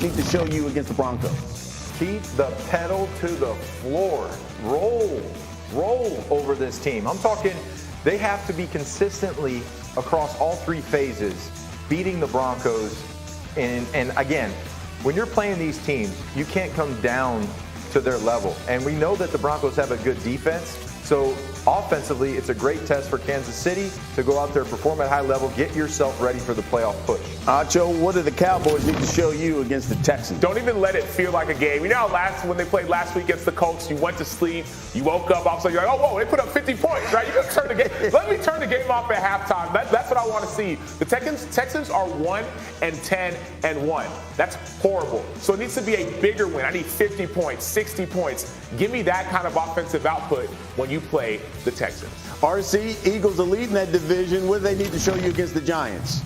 need to show you against the Broncos? Keep the pedal to the floor. Roll over this team. I'm talking they have to be consistently across all three phases beating the Broncos. And again, when you're playing these teams, you can't come down to their level. And we know that the Broncos have a good defense. So offensively, it's a great test for Kansas City to go out there, perform at high level, get yourself ready for the playoff push. Acho, what do the Cowboys need to show you against the Texans? Don't even let it feel like a game. You know how when they played last week against the Colts, you went to sleep, you woke up, all of a sudden you're like, oh, whoa, they put up 50 points, right? You can turn the game. Let me turn the game off at halftime. That's what I want to see. The Texans are 1-10-1. That's horrible. So it needs to be a bigger win. I need 50 points, 60 points. Give me that kind of offensive output when you play the Texans. RC, Eagles are leading that division. What do they need to show you against the Giants?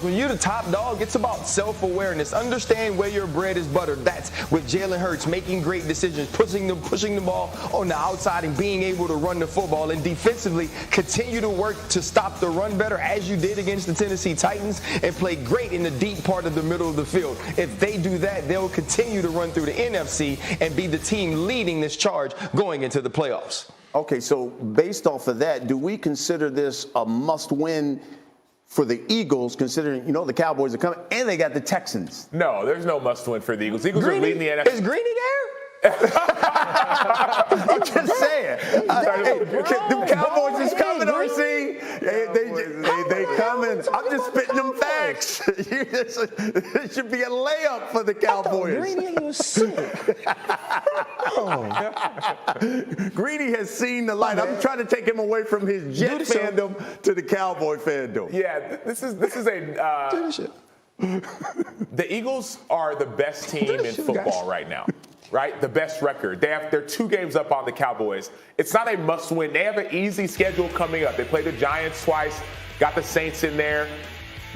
When you're the top dog, it's about self-awareness. Understand where your bread is buttered. That's with Jalen Hurts making great decisions, pushing the ball on the outside and being able to run the football. And defensively, continue to work to stop the run better as you did against the Tennessee Titans and play great in the deep part of the middle of the field. If they do that, they'll continue to run through the NFC and be the team leading this charge going into the playoffs. Okay, so based off of that, do we consider this a must-win for the Eagles, considering, the Cowboys are coming, and they got the Texans? No, there's no must-win for the Eagles. Eagles are leading the NFC. Is Greeny there? I'm just saying. The Cowboys is coming, RC. They coming. I'm just spitting them facts. It should be a layup for the Cowboys. Greeny was sick. Greeny has seen the light. I'm trying to take him away from his Jet fandom to the Cowboy fandom. Yeah, this is the Eagles are the best team in football right now. Right? The best record. They're 2 games up on the Cowboys. It's not a must-win. They have an easy schedule coming up. They play the Giants twice, got the Saints in there.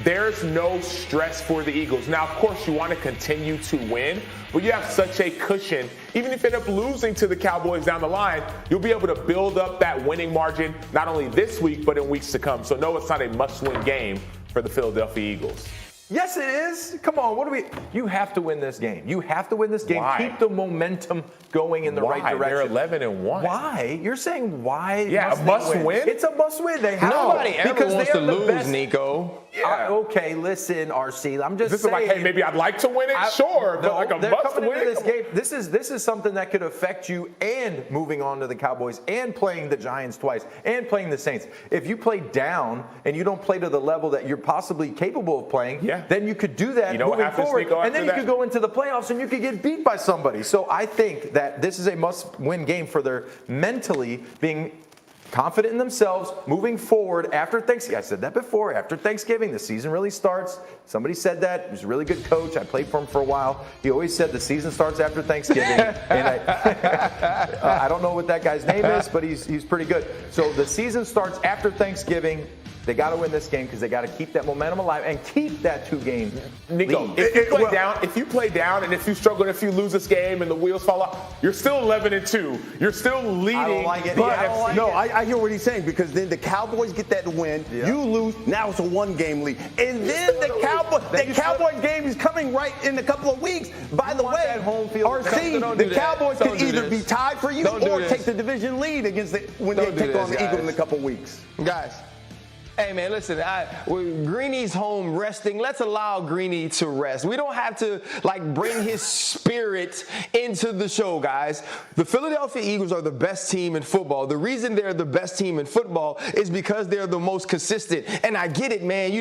There's no stress for the Eagles. Now, of course, you want to continue to win, but you have such a cushion. Even if you end up losing to the Cowboys down the line, you'll be able to build up that winning margin not only this week, but in weeks to come. So, no, it's not a must-win game for the Philadelphia Eagles. Yes, it is. Come on, you have to win this game. You have to win this game. Why? Keep the momentum going in the right direction. They're 11-1. Why? You're saying why? Yeah, a must win? It's a must win. They have Nobody ever wants to lose, best. Nico. Yeah. Okay, listen, RC. I'm just this saying. Is like, hey, maybe I'd like to win it, sure, but like a must win. This game. This is something that could affect you and moving on to the Cowboys and playing the Giants twice and playing the Saints. If you play down and you don't play to the level that you're possibly capable of playing, then you could do that moving forward, and then you could go into the playoffs and you could get beat by somebody. So I think that this is a must-win game for their mentally being confident in themselves, moving forward after Thanksgiving. I said that before. After Thanksgiving, the season really starts. Somebody said that. He was a really good coach. I played for him for a while. He always said the season starts after Thanksgiving. And I don't know what that guy's name is, but he's pretty good. So the season starts after Thanksgiving. They got to win this game because they got to keep that momentum alive and keep that 2-game Nico, lead. if you play down, and if you struggle, and if you lose this game and the wheels fall off, you're still 11-2. You're still leading. I don't like it. I hear what he's saying, because then the Cowboys get that win. Yeah. You lose. Now it's a 1-game lead, and then the Cowboys game is coming right in a couple of weeks. By the way, RC, the Cowboys can either be tied for you or take the division lead when they take on the Eagles in a couple of weeks, guys. Hey, man, listen, Greeny's home resting. Let's allow Greeny to rest. We don't have to, bring his spirit into the show, guys. The Philadelphia Eagles are the best team in football. The reason they're the best team in football is because they're the most consistent. And I get it, man.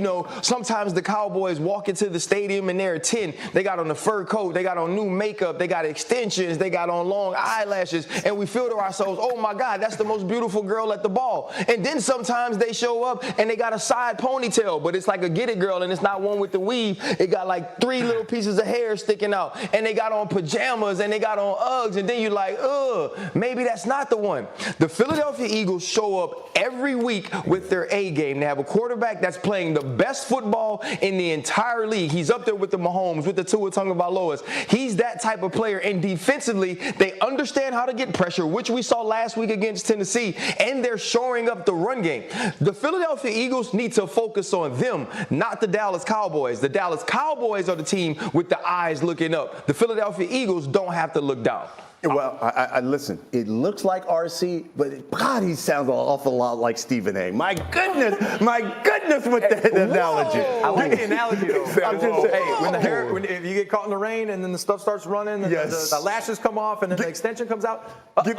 Sometimes the Cowboys walk into the stadium and they're 10. They got on a fur coat. They got on new makeup. They got extensions. They got on long eyelashes. And we feel to ourselves, oh, my God, that's the most beautiful girl at the ball. And then sometimes they show up and they got a side ponytail, but it's like a get it girl, and it's not one with the weave. It got 3 little pieces of hair sticking out, and they got on pajamas, and they got on Uggs, and then you're like, maybe that's not the one. The Philadelphia Eagles show up every week with their A game. They have a quarterback that's playing the best football in the entire league. He's up there with the Mahomes, with the Tua Tagovailoas. He's that type of player, and defensively, they understand how to get pressure, which we saw last week against Tennessee, and they're shoring up the run game. The Philadelphia Philadelphia Eagles need to focus on them, not the Dallas Cowboys. The Dallas Cowboys are the team with the eyes looking up. The Philadelphia Eagles don't have to look down. Well, I listen. It looks like RC, but God, he sounds an awful lot like Stephen A. My goodness with that analogy. I like the analogy though. I'm just saying. Hey, if you get caught in the rain and then the stuff starts running, and the lashes come off, and then the extension comes out. Give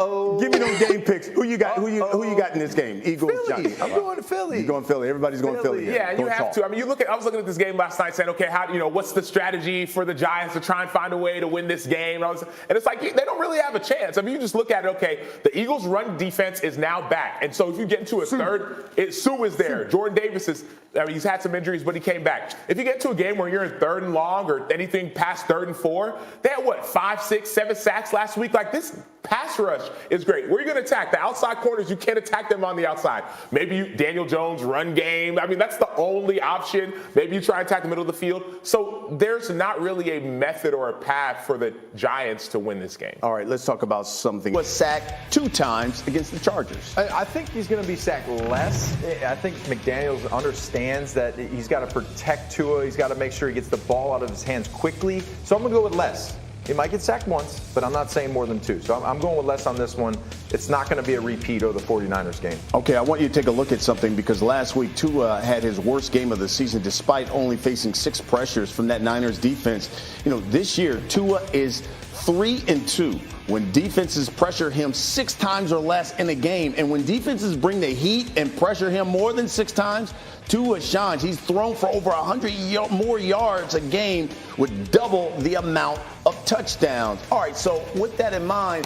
me those game picks. Who you got? Who you got in this game? Eagles, Philly. Giants. I'm going to Philly. You're going Philly. Everybody's going Philly. Yeah, you have to. I mean, I was looking at this game last night, saying, okay, what's the strategy for the Giants to try and find a way to win this game? And it's like they don't really have a chance. I mean, you just look at it. Okay, the Eagles' run defense is now back, and so if you get into a third, Sue is there. Jordan Davis is. I mean, he's had some injuries, but he came back. If you get to a game where you're in 3rd and long or anything past 3rd and 4, they had 5, 6, 7 sacks last week. Like, this pass rush is great. Where are you going to attack? The outside corners, you can't attack them on the outside. Maybe Daniel Jones run game. I mean, that's the only option. Maybe you try and attack the middle of the field. So there's not really a method or a path for the Giants to win this game. All right, let's talk about something. He was sacked 2 times against the Chargers. I think he's going to be sacked less. I think McDaniels understands that he's got to protect Tua. He's got to make sure he gets the ball out of his hands quickly. So I'm going to go with less. He might get sacked once, but I'm not saying more than 2. So I'm going with less on this one. It's not going to be a repeat of the 49ers game. Okay, I want you to take a look at something because last week Tua had his worst game of the season despite only facing 6 pressures from that Niners defense. This year Tua is 3-2 when defenses pressure him 6 times or less in a game. And when defenses bring the heat and pressure him more than 6 times, Tua shines. He's thrown for over 100 more yards a game with double the amount of touchdowns. All right, so with that in mind,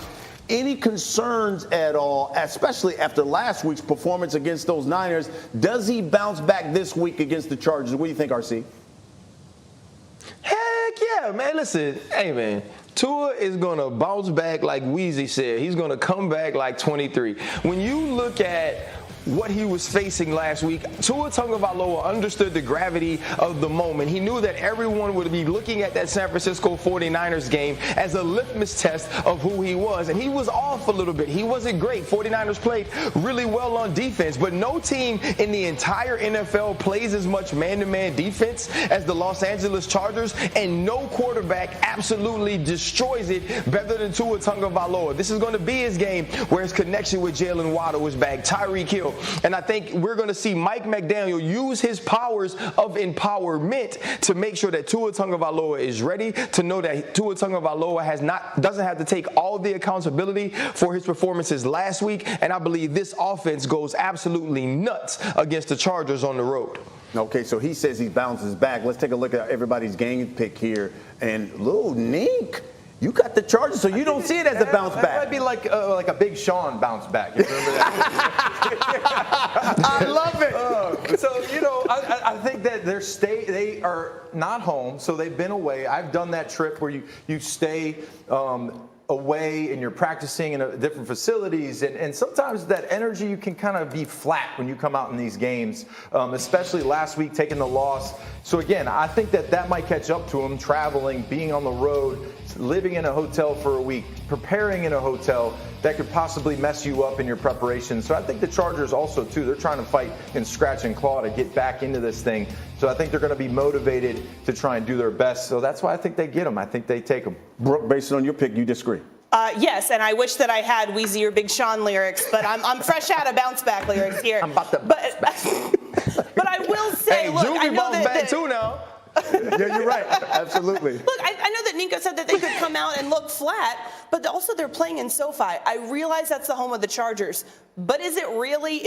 any concerns at all, especially after last week's performance against those Niners? Does he bounce back this week against the Chargers? What do you think, RC? Heck yeah, man. Listen, hey, man. Tua is going to bounce back like Weezy said. He's going to come back like 23. When you look at what he was facing last week, Tua Tagovailoa understood the gravity of the moment. He knew that everyone would be looking at that San Francisco 49ers game as a litmus test of who he was. And he was off a little bit. He wasn't great. 49ers played really well on defense, but no team in the entire NFL plays as much man-to-man defense as the Los Angeles Chargers, and no quarterback absolutely destroys it better than Tua Tagovailoa. This is going to be his game where his connection with Jalen Waddle is back, Tyreek Hill. And I think we're going to see Mike McDaniel use his powers of empowerment to make sure that Tua Tagovailoa is ready, to know that Tua Tagovailoa doesn't have to take all the accountability for his performances last week. And I believe this offense goes absolutely nuts against the Chargers on the road. Okay, so he says he bounces back. Let's take a look at everybody's game pick here. And Lil Nink, you got the Chargers, so you don't see it as a bounce back. That might be like a Big Sean bounce back. You remember that? I love it. So, I think that they are not home, so they've been away. I've done that trip where you stay away and you're practicing in different facilities, and sometimes that energy, you can kind of be flat when you come out in these games, especially last week taking the loss. So again, I think that might catch up to him, traveling, being on the road, living in a hotel for a week, preparing in a hotel. That could possibly mess you up in your preparation. So I think the Chargers also, too, they're trying to fight and scratch and claw to get back into this thing. So I think they're going to be motivated to try and do their best. So that's why I think they get them. I think they take them. Brooke, based on your pick, you disagree? Yes, and I wish that I had Weezy or Big Sean lyrics, but I'm fresh out of bounce back lyrics here. I'm about to bounce back. But I will say, hey, look, I know bounce back too now. Yeah, you're right. Absolutely. Look, I know that Ninko said that they could come out and look flat, but also they're playing in SoFi. I realize that's the home of the Chargers, but is it really?